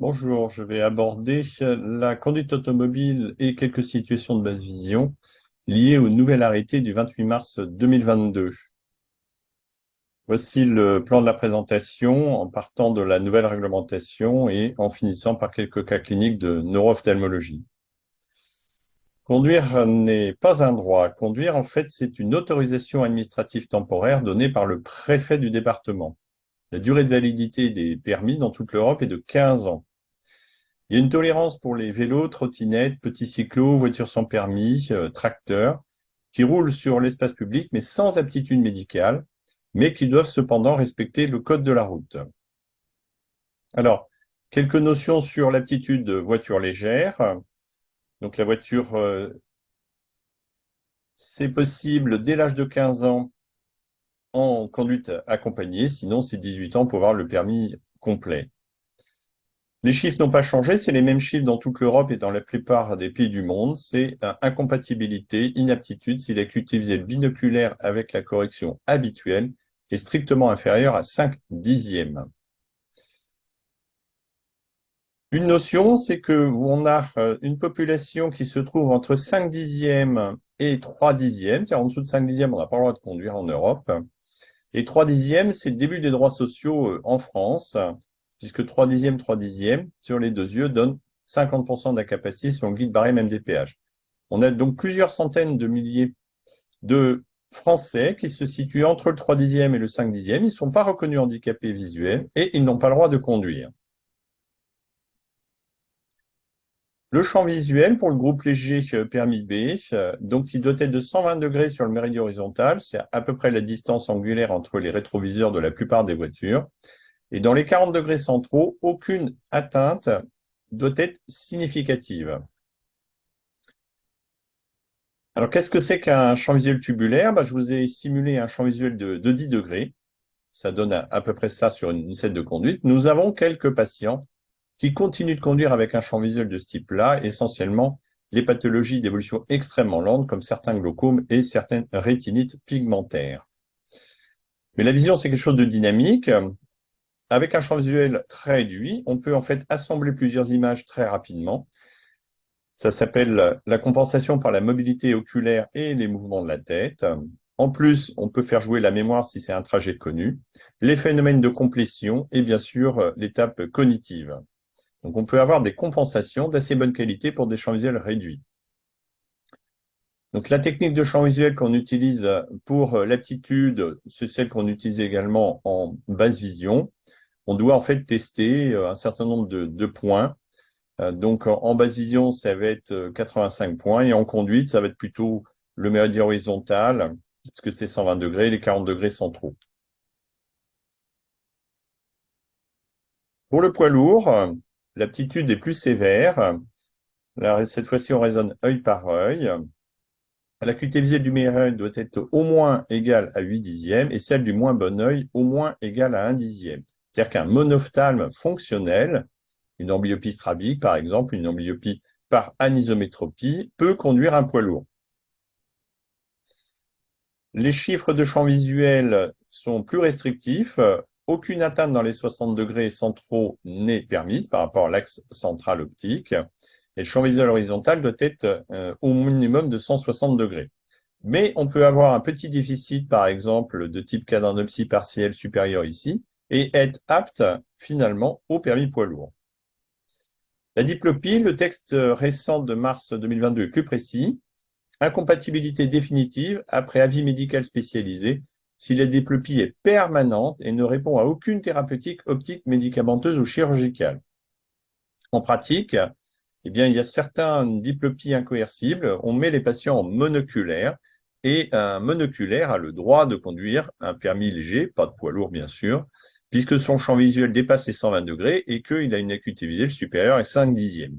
Bonjour, je vais aborder la conduite automobile et quelques situations de basse vision liées au nouvel arrêté du 28 mars 2022. Voici le plan de la présentation en partant de la nouvelle réglementation et en finissant par quelques cas cliniques de neuro-ophtalmologie. Conduire n'est pas un droit. Conduire, en fait, c'est une autorisation administrative temporaire donnée par le préfet du département. La durée de validité des permis dans toute l'Europe est de 15 ans. Il y a une tolérance pour les vélos, trottinettes, petits cyclos, voitures sans permis, tracteurs, qui roulent sur l'espace public, mais sans aptitude médicale, mais qui doivent cependant respecter le code de la route. Alors, quelques notions sur l'aptitude de voiture légère. Donc, la voiture, c'est possible dès l'âge de 15 ans en conduite accompagnée, sinon c'est 18 ans pour avoir le permis complet. Les chiffres n'ont pas changé, c'est les mêmes chiffres dans toute l'Europe et dans la plupart des pays du monde. C'est incompatibilité, inaptitude si l'acuité visuelle binoculaire avec la correction habituelle est strictement inférieure à 5 dixièmes. Une notion, c'est que on a une population qui se trouve entre 5 dixièmes et 3 dixièmes. C'est-à-dire en dessous de 5 dixièmes, on n'a pas le droit de conduire en Europe. Et 3 dixièmes, c'est le début des droits sociaux en France, puisque 3 dixièmes sur les deux yeux donnent 50% d'incapacité selon le guide barème MDPH. On a donc plusieurs centaines de milliers de Français qui se situent entre le 3 dixième et le 5 dixième. Ils ne sont pas reconnus handicapés visuels et ils n'ont pas le droit de conduire. Le champ visuel pour le groupe léger permis B, donc il doit être de 120 degrés sur le méridien horizontal, c'est à peu près la distance angulaire entre les rétroviseurs de la plupart des voitures. Et dans les 40 degrés centraux, aucune atteinte doit être significative. Alors, qu'est-ce que c'est qu'un champ visuel tubulaire? Je vous ai simulé un champ visuel de 10 degrés. Ça donne à peu près ça sur une scène de conduite. Nous avons quelques patients qui continuent de conduire avec un champ visuel de ce type-là, essentiellement les pathologies d'évolution extrêmement lente, comme certains glaucomes et certaines rétinites pigmentaires. Mais la vision, c'est quelque chose de dynamique. Avec un champ visuel très réduit, on peut en fait assembler plusieurs images très rapidement. Ça s'appelle la compensation par la mobilité oculaire et les mouvements de la tête. En plus, on peut faire jouer la mémoire si c'est un trajet connu, les phénomènes de complétion et bien sûr l'étape cognitive. Donc on peut avoir des compensations d'assez bonne qualité pour des champs visuels réduits. Donc la technique de champ visuel qu'on utilise pour l'aptitude, c'est celle qu'on utilise également en basse vision. On doit en fait tester un certain nombre de points. Donc en basse vision, ça va être 85 points et en conduite, ça va être plutôt le méridien horizontal, parce que c'est 120 degrés, les 40 degrés centraux. Pour le poids lourd, l'aptitude est plus sévère. Là, cette fois-ci, on raisonne œil par œil. L'acuité visuelle du meilleur œil doit être au moins égale à 8 dixièmes et celle du moins bon œil au moins égale à 1 dixième. C'est-à-dire qu'un monophtalme fonctionnel, une amblyopie strabique par exemple, une amblyopie par anisométropie, peut conduire un poids lourd. Les chiffres de champ visuel sont plus restrictifs. Aucune atteinte dans les 60 degrés centraux n'est permise par rapport à l'axe central optique. Et le champ visuel horizontal doit être au minimum de 160 degrés. Mais on peut avoir un petit déficit, par exemple, de type cadranopsie partielle supérieure ici, et être apte finalement au permis poids lourd. La diplopie, le texte récent de mars 2022 est plus précis. Incompatibilité définitive après avis médical spécialisé si la diplopie est permanente et ne répond à aucune thérapeutique optique, médicamenteuse ou chirurgicale. En pratique, il y a certaines diplopies incoercibles. On met les patients en monoculaire et un monoculaire a le droit de conduire un permis léger, pas de poids lourd bien sûr, puisque son champ visuel dépasse les 120 degrés et qu'il a une acuité visuelle supérieure à 5 dixièmes.